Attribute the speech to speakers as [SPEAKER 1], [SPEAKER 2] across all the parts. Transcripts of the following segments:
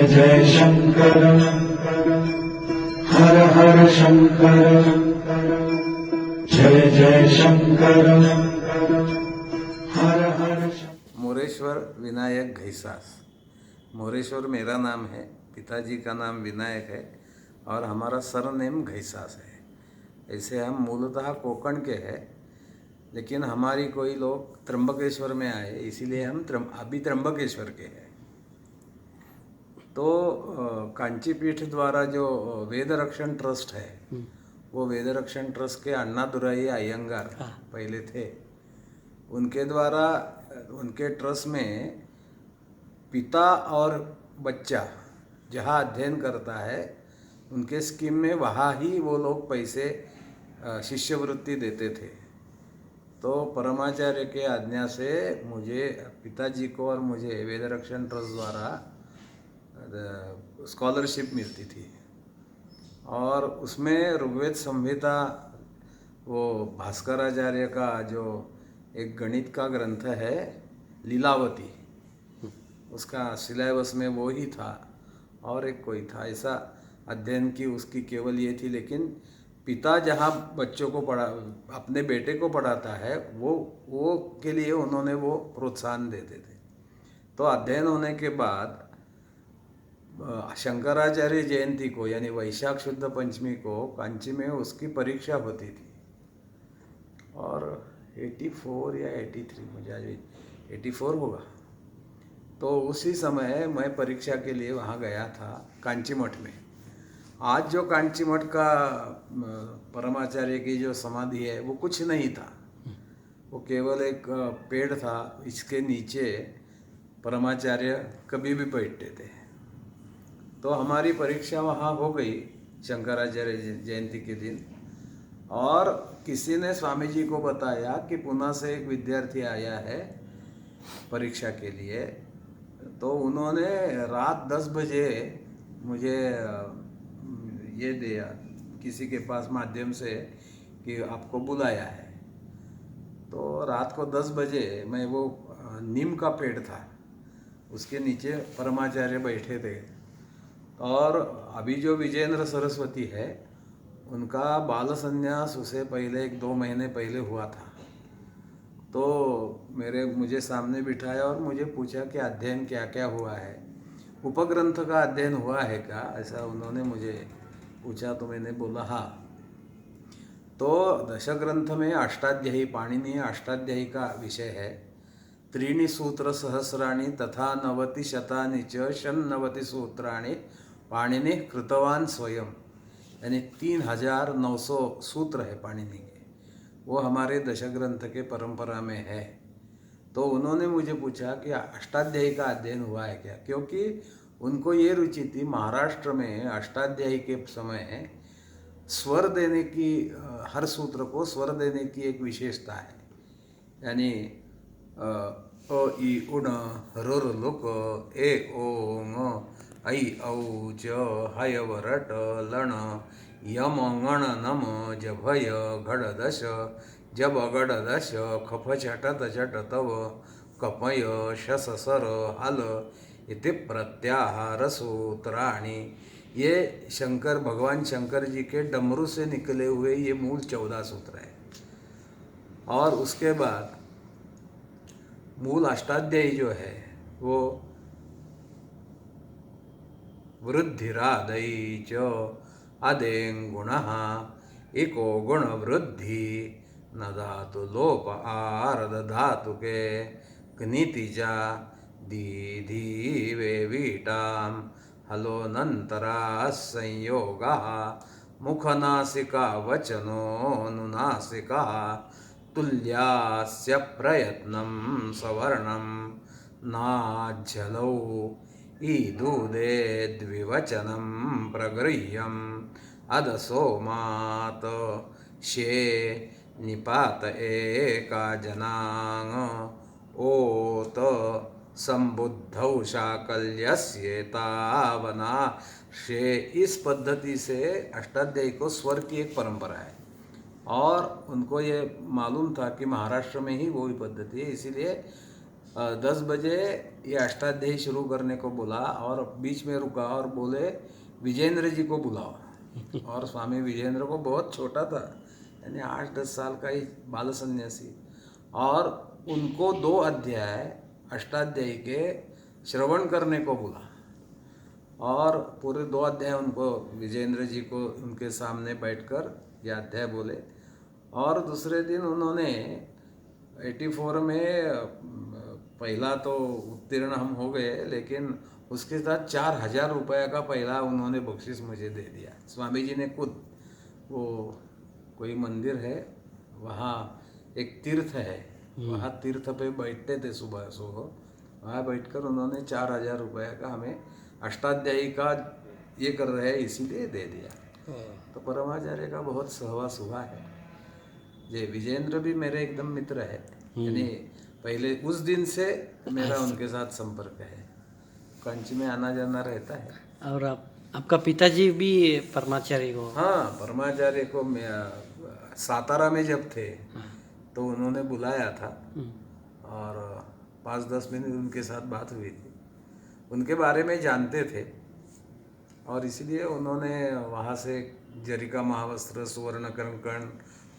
[SPEAKER 1] जय शंकर हर हर शंकर जय जय शंकर हर हर शंकर।
[SPEAKER 2] मोरेश्वर विनायक घैसास। मोरेश्वर मेरा नाम है, पिताजी का नाम विनायक है और हमारा सरनेम घैसास है। ऐसे हम मूलतः कोकण के हैं, लेकिन हमारी कोई लोग त्र्यंबकेश्वर में आए, इसीलिए हम अभी त्र्यंबकेश्वर के हैं। तो कांची पीठ द्वारा जो वेद रक्षण ट्रस्ट है, वो वेद रक्षण ट्रस्ट के अन्नादुराई अयंगार पहले थे। उनके द्वारा उनके ट्रस्ट में पिता और बच्चा जहाँ अध्ययन करता है, उनके स्कीम में वहाँ ही वो लोग पैसे शिष्यवृत्ति देते थे। तो परमाचार्य के आज्ञा से मुझे, पिताजी को और मुझे वेद रक्षण ट्रस्ट द्वारा स्कॉलरशिप मिलती थी और उसमें ऋग्वेद संहिता, वो भास्कराचार्य का जो एक गणित का ग्रंथ है लीलावती, उसका सिलेबस में वो ही था और एक कोई था। ऐसा अध्ययन की उसकी केवल ये थी, लेकिन पिता जहाँ बच्चों को अपने बेटे को पढ़ाता है, वो के लिए उन्होंने वो प्रोत्साहन देते थे। तो अध्ययन होने के बाद शंकराचार्य जयंती को, यानी वैशाख शुद्ध पंचमी को कांची में उसकी परीक्षा होती थी और 84 या 83, मुझे आज 84 होगा। तो उसी समय मैं परीक्षा के लिए वहाँ गया था कांची मठ में। आज जो कांची मठ का परमाचार्य की जो समाधि है, वो कुछ नहीं था, वो केवल एक पेड़ था। इसके नीचे परमाचार्य कभी भी बैठते थे। तो हमारी परीक्षा वहाँ हो गई शंकराचार्य जयंती के दिन, और किसी ने स्वामी जी को बताया कि पुणे से एक विद्यार्थी आया है परीक्षा के लिए। तो उन्होंने रात 10 बजे मुझे ये दिया किसी के पास माध्यम से कि आपको बुलाया है। तो रात को 10 बजे मैं, वो नीम का पेड़ था, उसके नीचे परमाचार्य बैठे थे। और अभी जो विजेंद्र सरस्वती है, उनका बाल संन्यास उसे पहले 1-2 महीने पहले हुआ था। तो मुझे सामने बिठाया और मुझे पूछा कि अध्ययन क्या क्या हुआ है, उपग्रंथ का अध्ययन हुआ है क्या, ऐसा उन्होंने मुझे पूछा। तो मैंने बोला हाँ। तो दशग्रंथ में अष्टाध्यायी, पाणिनीय अष्टाध्यायी का विषय है। 3 सूत्र सहस्राणि तथा 90 शतानि च षण्णवति सूत्राणि पाणिनि कृतवान स्वयं, यानी 3900 सूत्र है पाणिनि के, वो हमारे दशग्रंथ के परंपरा में है। तो उन्होंने मुझे पूछा कि अष्टाध्यायी का अध्ययन हुआ है क्या, क्योंकि उनको ये रुचि थी। महाराष्ट्र में अष्टाध्यायी के समय स्वर देने की, हर सूत्र को स्वर देने की एक विशेषता है। यानी अ इ उण रुर लुक ए ओ ङ ऐ औ च हय वरट लण यम गण नम जभय घड़ दश जब अगड़ दश खफ छटत चट तव कपय शस सर हल इति प्रत्याहार सूत्राणि। ये भगवान शंकर जी के डमरू से निकले हुए ये मूल 14 सूत्र है। और उसके बाद मूल अष्टाध्यायी जो है, वो वृद्धिरादई च आदें गुणः इको गुण वृद्धि न धातु लोप आरद धातु के नीतिजा दीधी वे वीटाम हलोनंतरा संयोगा मुखनासिका वचनो नुनासिका तुल्यास्य प्रयत्नं सवर्णं नाज्झलौ ईदुदे द्विवचनं प्रगृह्यम् अदसोमात शे निपात एका जनांग ओत संबुद्धौ शाकल्यस्येतावना शे। इस पद्धति से अष्टाध्यायी को स्वर की एक परंपरा है, और उनको ये मालूम था कि महाराष्ट्र में ही वो ही पद्धति है। इसीलिए 10 बजे ये अष्टाध्यायी शुरू करने को बोला और बीच में रुका और बोले विजेंद्र जी को बुलाओ। और स्वामी विजेंद्र को बहुत छोटा था, यानी 8-10 साल का ही बाल सन्यासी, और उनको 2 अध्याय अष्टाध्यायी के श्रवण करने को बोला और पूरे 2 अध्याय उनको विजेंद्र जी को उनके सामने बैठकर ये अध्याय बोले। और दूसरे दिन उन्होंने 84 में पहला तो उत्तीर्ण हम हो गए, लेकिन उसके साथ 4000 रुपये का पहला उन्होंने बख्शिश मुझे दे दिया। स्वामी जी ने खुद, वो कोई मंदिर है वहाँ, एक तीर्थ है, वहाँ तीर्थ पे बैठते थे सुबह सुबह, वहाँ बैठकर उन्होंने 4000 रुपये का हमें अष्टाध्यायी का ये कर रहे हैं इसीलिए दे दिया। तो परमाचार्य का बहुत सहवास हुआ है। ये विजेंद्र भी मेरे एकदम मित्र है, यानी पहले उस दिन से मेरा उनके साथ संपर्क है, कंची में आना जाना रहता है।
[SPEAKER 3] और आपका पिताजी भी परमाचार्य को?
[SPEAKER 2] हाँ, परमाचार्य को सातारा में जब थे तो उन्होंने बुलाया था और 5-10 मिनट उनके साथ बात हुई थी, उनके बारे में जानते थे और इसलिए उन्होंने वहाँ से जरिका महावस्त्र, सुवर्ण कंकण,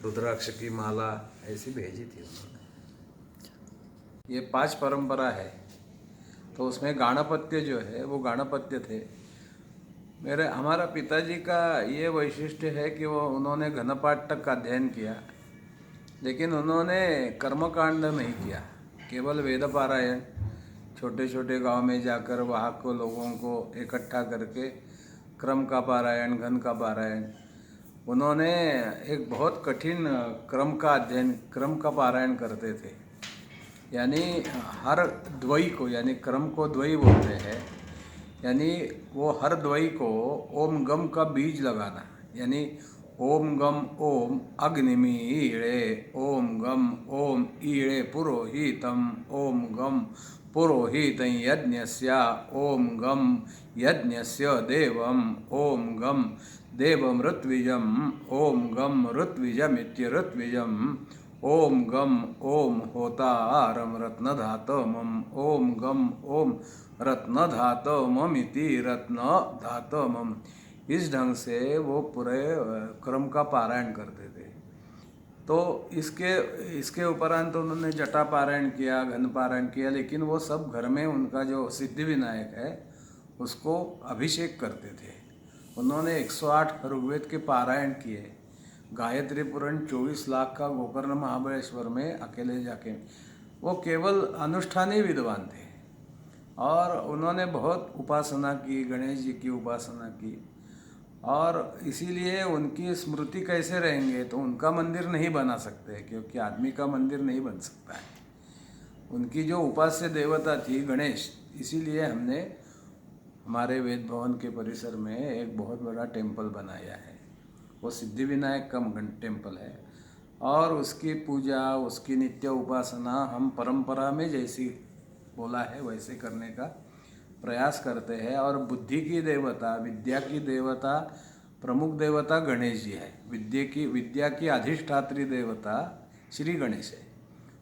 [SPEAKER 2] रुद्राक्ष की माला ऐसी भेजी थी उन्होंने। ये 5 परंपरा है, तो उसमें गाणपत्य जो है वो गाणपत्य थे। हमारा पिताजी का ये वैशिष्ट्य है कि वो उन्होंने घनपाठ तक का अध्ययन किया, लेकिन उन्होंने कर्मकांड नहीं किया, केवल वेद पारायण, छोटे छोटे गांव में जाकर वहाँ को लोगों को इकट्ठा करके क्रम का पारायण, घन का पारायण। उन्होंने एक बहुत कठिन क्रम का अध्ययन, क्रम का पारायण करते थे, यानी हर द्वयी को, यानी क्रम को द्वयी बोलते हैं, यानी वो हर द्वयी को ओम गम का बीज लगाना, यानी ओम गम ओम अग्निमीळे, ओम गम ओम ईळे पुरोहितम, ओम गम पुरोहितं यज्ञस्य, ओम गम यज्ञस्य देवम, ओम गम देवम ऋत्विजम, ओम गम ऋत्विजमित्य ऋत्विजम, ओम गम ओम होतारम रत्नधातमम, ओम गम ओम रत्नधातममिति रत्नधातमम। इस ढंग से वो पूरे क्रम का पारायण करते थे। तो इसके उपरांत तो उन्होंने जटा पारायण किया, घन पारायण किया, लेकिन वो सब घर में उनका जो सिद्धि विनायक है उसको अभिषेक करते थे। उन्होंने 108 ऋग्वेद के पारायण किए, गायत्री पुराण 24 लाख का गोकर्ण महाबलेश्वर में अकेले जाके, वो केवल अनुष्ठानी विद्वान थे और उन्होंने बहुत उपासना की, गणेश जी की उपासना की, और इसीलिए उनकी स्मृति कैसे रहेंगे, तो उनका मंदिर नहीं बना सकते, क्योंकि आदमी का मंदिर नहीं बन सकता है। उनकी जो उपास्य देवता थी गणेश, इसीलिए हमने हमारे वेद भवन के परिसर में एक बहुत बड़ा टेम्पल बनाया है, वो सिद्धि विनायक का टेम्पल है, और उसकी पूजा, उसकी नित्य उपासना हम परंपरा में जैसी बोला है वैसे करने का प्रयास करते हैं। और बुद्धि की देवता, विद्या की देवता, प्रमुख देवता गणेश जी है, विद्या की अधिष्ठात्री देवता श्री गणेश है,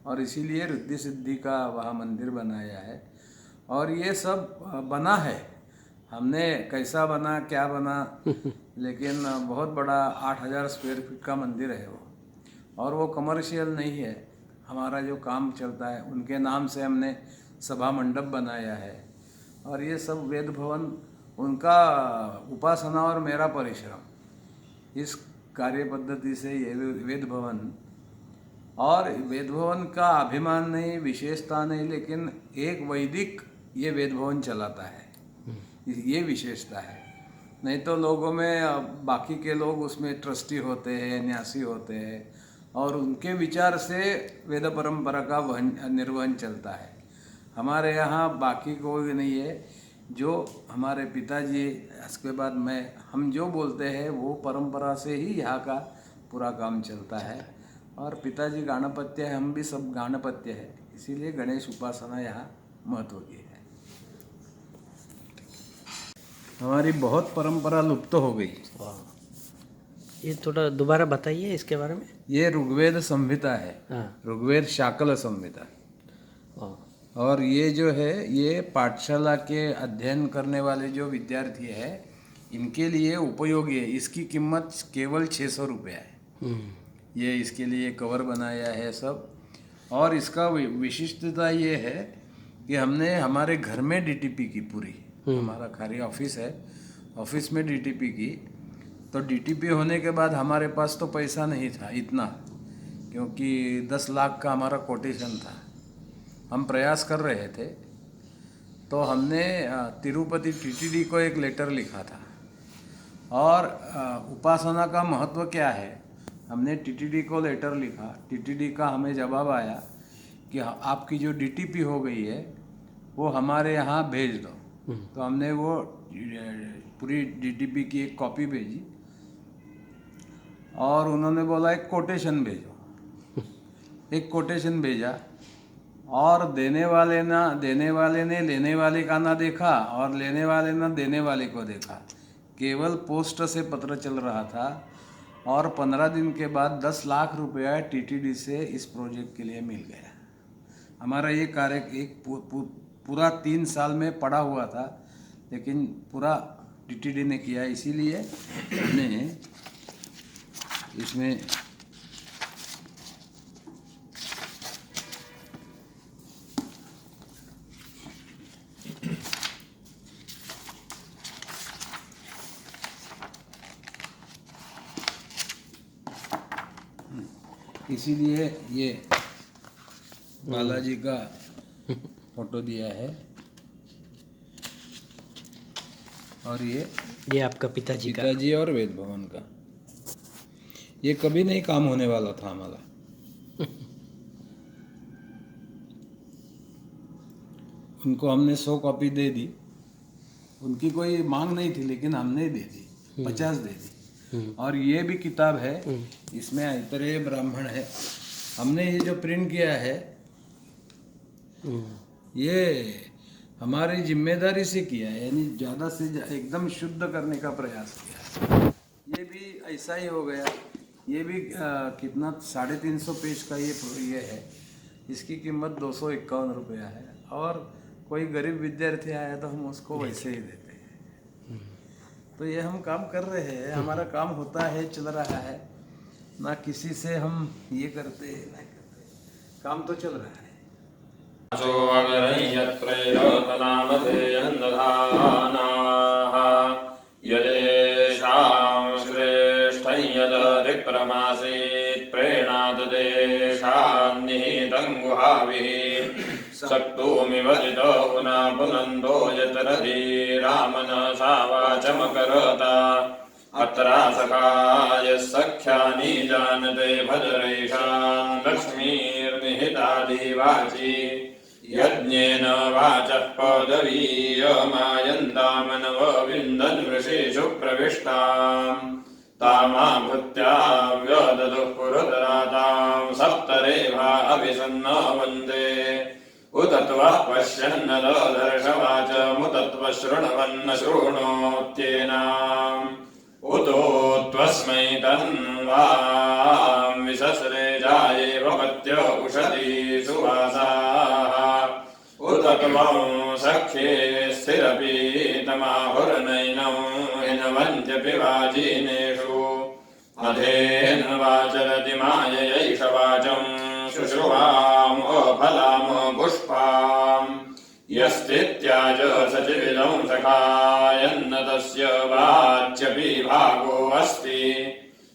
[SPEAKER 2] और इसीलिए रिद्धि सिद्धि का वहाँ मंदिर बनाया है। और ये सब बना है, हमने कैसा बना क्या बना, लेकिन बहुत बड़ा 8000 स्क्वायर फीट का मंदिर है वो, और वो कमर्शियल नहीं है। हमारा जो काम चलता है उनके नाम से हमने सभा मंडप बनाया है, और ये सब वेद भवन, उनका उपासना और मेरा परिश्रम, इस कार्य पद्धति से ये वेद भवन, और वेद भवन का अभिमान नहीं, विशेषता नहीं, लेकिन एक वैदिक ये वेद भवन चलाता है, ये विशेषता है। नहीं तो लोगों में बाकी के लोग उसमें ट्रस्टी होते हैं, न्यासी होते हैं, और उनके विचार से वेद परंपरा का निर्वहन चलता है। हमारे यहाँ बाकी कोई नहीं है, जो हमारे पिताजी, इसके बाद हम जो बोलते हैं वो परंपरा से ही यहाँ का पूरा काम चलता है। और पिताजी गाणपत्य है, हम भी सब गाणपत्य है, इसीलिए गणेश उपासना यहाँ महत्व की है। हमारी बहुत परंपरा लुप्त हो गई।
[SPEAKER 3] ये थोड़ा दोबारा बताइए इसके बारे में।
[SPEAKER 2] ये ऋग्वेद संहिता है,
[SPEAKER 3] हाँ।
[SPEAKER 2] ऋग्वेद शाकल संहिता। और ये जो है ये पाठशाला के अध्ययन करने वाले जो विद्यार्थी है इनके लिए उपयोगी है। इसकी कीमत केवल 600 रुपये है। ये इसके लिए कवर बनाया है सब। और इसका विशिष्टता ये है कि हमने हमारे घर में डीटीपी की पूरी, हमारा खाली ऑफिस है, ऑफिस में डीटीपी की। तो डीटीपी होने के बाद हमारे पास तो पैसा नहीं था इतना, क्योंकि 10 लाख का हमारा कोटेशन था। हम प्रयास कर रहे थे, तो हमने तिरुपति टीटीडी को एक लेटर लिखा था। और उपासना का महत्व क्या है, हमने टीटीडी को लेटर लिखा, टीटीडी का हमें जवाब आया कि आपकी जो डीटीपी हो गई है वो हमारे यहाँ भेज दो। तो हमने वो पूरी डीटीपी की एक कॉपी भेजी और उन्होंने बोला एक कोटेशन भेजो। एक कोटेशन भेजा और देने वाले ने लेने वाले का ना देखा और लेने वाले ना देने वाले को देखा। केवल पोस्ट से पत्र चल रहा था और 15 दिन के बाद 10 लाख रुपया टीटीडी से इस प्रोजेक्ट के लिए मिल गया। हमारा ये कार्य एक पूरा 3 साल में पड़ा हुआ था, लेकिन पूरा टीटीडी ने किया। इसीलिए हमने इसमें इसीलिए ये बालाजी का फोटो दिया है। और ये
[SPEAKER 3] आपका पिताजी का।
[SPEAKER 2] पिताजी और वेद भवन का। ये कभी नहीं काम होने वाला था हमारा। उनको हमने 100 कॉपी दे दी। उनकी कोई मांग नहीं थी, लेकिन हमने दे दी, 50 दे दी। और ये भी किताब है, इसमें ऐतरेय ब्राह्मण है। हमने ये जो प्रिंट किया है ये हमारी जिम्मेदारी से किया है, यानी ज़्यादा से एकदम शुद्ध करने का प्रयास किया है। ये भी ऐसा ही हो गया। ये भी कितना 350 पेज का ये है। इसकी कीमत 251 रुपया है। और कोई गरीब विद्यार्थी आया तो हम उसको वैसे ही देते हैं। तो ये हम काम कर रहे हैं, हमारा काम होता है, चल रहा है। ना किसी से हम ये करते ना करते, काम तो चल रहा है।
[SPEAKER 4] यदेषां श्रेष्ठं यदधिप्रमासीत् प्रेणाद् देशान्निहितं गुहाभिः सक्तोमिव जितो पुनः पुनन्दो यतरधीरामनसा वाचमकरोता अत्रा सखाय सख्यानि जानते भद्रैषां लक्ष्मीर्निहितादिवाची यज्ञेन वाचः पदवीयमायन्तामनव विन्दन्वृषेषु प्रविष्टाम् तामाभृत्या व्यददुः पुरुतरातां सप्तरेभा अभिसन्ना वन्दे उत त्वः पश्यन्न दर्शवाचमुत त्वः शृण्वन्न शृणोत्येनाम् उतो त्वस्मै तन्वां विसस्रे जायेव पत्य उषति सुवासाः उत त्वं सख्ये स्थिरपीतमाहुर्नैनं हिनवन्त्यपि वाजिनेषु अधेन वाचरति माययैष वाचं शुश्रुवाम् अफलाम् पुष्पाम् यस्तित्याज सचिविदं सखायन्न तस्य वाच्यपि भागो अस्ति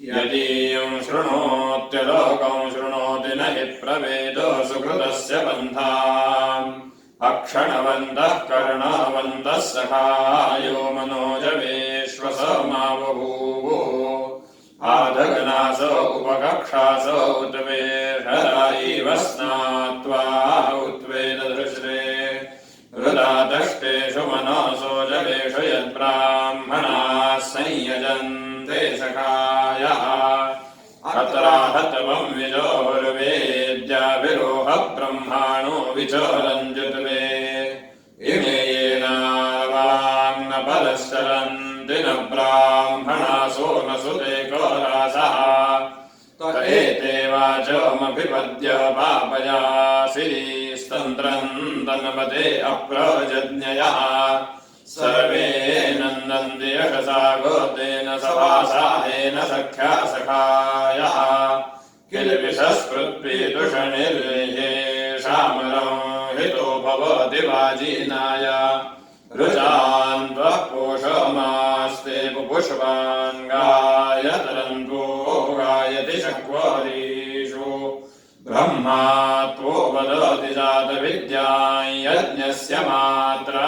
[SPEAKER 4] यदीयं शृणोत्यलोकं शृणोति न हि प्रवेद सुकृतस्य पन्थाम् अक्षणवन्तः कर्णवन्तः सखायो मनोजवेश्वसमावभूवो आधगनास उपकक्षास उद्वेषरा इव स्नात्वा उद्वेदधृश्रे हृदादष्टेषु मनसो जवेषु यद्ब्राह्मणाः संयजन्ते सखायः अत्राहत्वं विजोर्वेद्याभिरोह ब्रह्माणो विचरञ्जुत्वे इमे येनावाङ्न परश्चरन्ति न ब्राह्मणासो न सुते कौरासः त एते वाचमभिपद्य पापयासि स्तन्द्रं तन्वते अप्रजज्ञयः सर्वे नन्दन्ति यशसा गोतेन सभासाहेन सख्या सखायः किल्बिषस्कृत्पीतुषनिर्विहेषामरं हितो भवति वाजीनाय रुचान्त्वः पोषमास्ते पुष्पान् गायतरन्तो गायति शक्वरीषु ब्रह्मा त्वो वदति जातविद्यां यज्ञस्य मात्रा